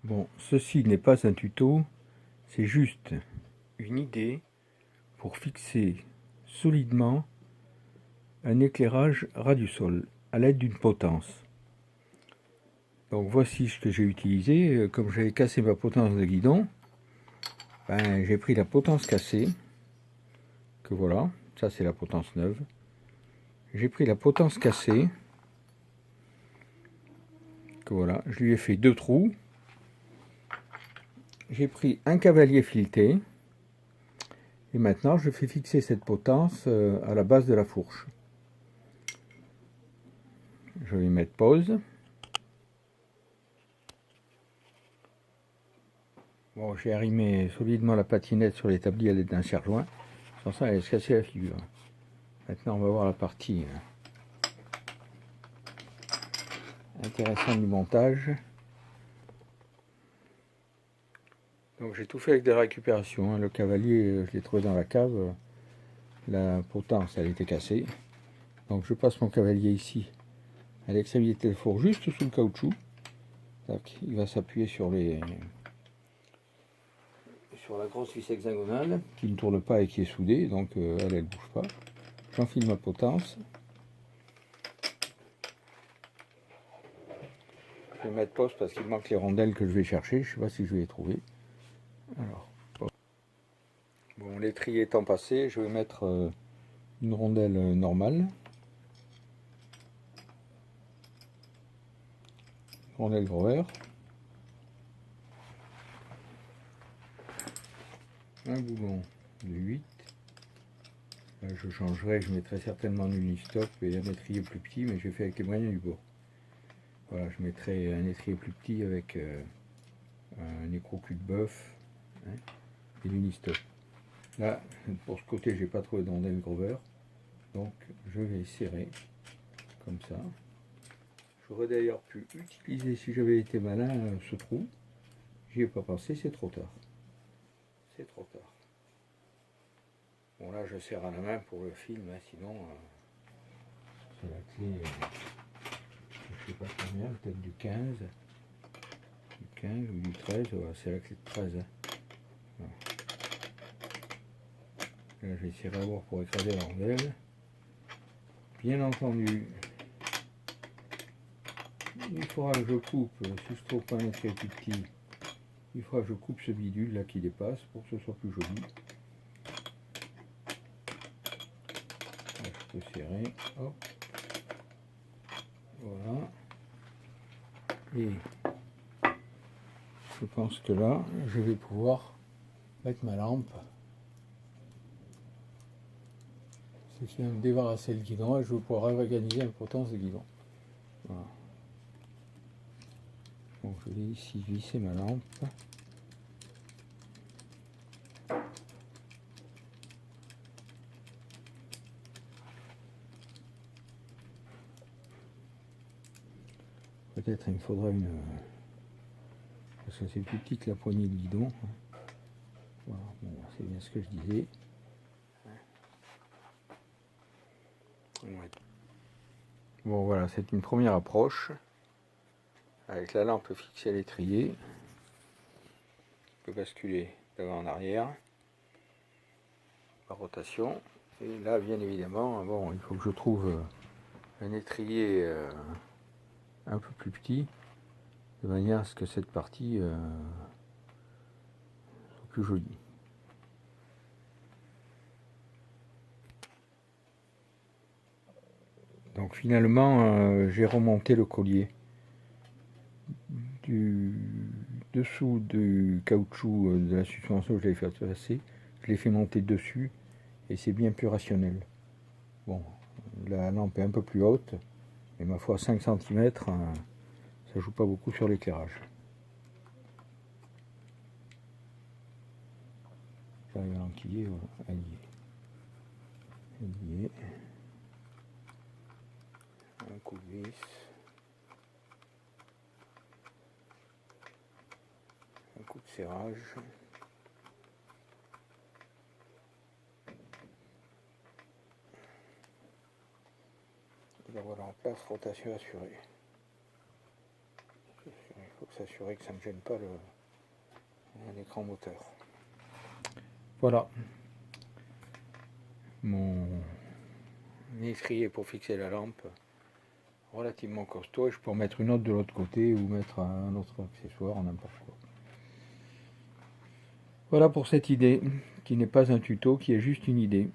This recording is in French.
Bon, ceci n'est pas un tuto, c'est juste une idée pour fixer solidement un éclairage ras du sol à l'aide d'une potence. Donc voici ce que j'ai utilisé. Comme j'avais cassé ma potence de guidon, j'ai pris la potence cassée, que voilà, ça c'est la potence neuve. J'ai pris la potence cassée, que voilà, je lui ai fait 2 trous. J'ai pris un cavalier fileté, et maintenant je fais fixer cette potence à la base de la fourche. Je vais mettre pause. Bon, j'ai arrimé solidement la patinette sur l'établi à l'aide d'un serre-joint. Sans ça, elle allait se casser la figure. Maintenant, on va voir la partie intéressante du montage. Donc, j'ai tout fait avec des récupérations. Le cavalier, je l'ai trouvé dans la cave. La potence, elle était cassée. Donc, je passe mon cavalier ici à l'extrémité de four, juste sous le caoutchouc. Tac, il va s'appuyer sur la grosse vis hexagonale qui ne tourne pas et qui est soudée. Donc, elle ne bouge pas. J'enfile ma potence. Je vais mettre pause parce qu'il manque les rondelles que je vais chercher. Je ne sais pas si je vais les trouver. Alors, bon, l'étrier étant passé, je vais mettre une rondelle normale. Rondelle Grover. Un boulon de 8. Là, je changerai, je mettrai certainement un unistop et un étrier plus petit, mais je fais avec les moyens du bord. Voilà, je mettrai un étrier plus petit avec un écrou cul de bœuf et l'unistop. Là, pour ce côté, j'ai pas trouvé de rondelle Grover, donc je vais serrer comme ça. J'aurais d'ailleurs pu utiliser, si j'avais été malin, ce trou. J'y ai pas pensé, c'est trop tard. C'est trop tard. Bon, là, je serre à la main pour le film, sinon, c'est la clé, je sais pas combien, peut-être du 15 ou du 13, voilà, c'est la clé de 13. Voilà. Là, je vais essayer d'abord pour écraser la rondelle. Bien entendu, il faudra que je coupe, si je trouve pas un étrier plus petit, il faudra que je coupe ce bidule là qui dépasse pour que ce soit plus joli. Là, je peux serrer, hop, voilà. Et je pense que là, je vais pouvoir mettre ma lampe. C'est qui va me débarrasser le guidon et je vais pouvoir réorganiser la potence de guidon. Voilà. Donc je vais ici visser ma lampe. Peut-être il me faudra une... parce que c'est plus petit que la poignée de guidon. Voilà, bon, c'est bien ce que je disais. Ouais. Bon voilà, c'est une première approche. Avec la lampe fixée à l'étrier. Je peux basculer d'avant en arrière. Par rotation. Et là, bien évidemment, bon, il faut que je trouve un étrier un peu plus petit, de manière à ce que cette partie soit plus jolie. Donc finalement, j'ai remonté le collier du dessous du caoutchouc de la suspension que j'avais fait passer. Je l'ai fait monter dessus et c'est bien plus rationnel. Bon, la lampe est un peu plus haute, mais ma foi 5 cm, ça joue pas beaucoup sur l'éclairage. J'arrive à l'enquiller, voilà, elle y est. Elle y est. Un coup de vis. Un coup de serrage. Et la voilà en place, rotation assurée. Il faut que s'assurer que ça ne me gêne pas l'écran moteur. Voilà mon étrier pour fixer la lampe, relativement costaud, et je peux en mettre une autre de l'autre côté ou mettre un autre accessoire, n'importe quoi. Voilà pour cette idée, qui n'est pas un tuto, qui est juste une idée.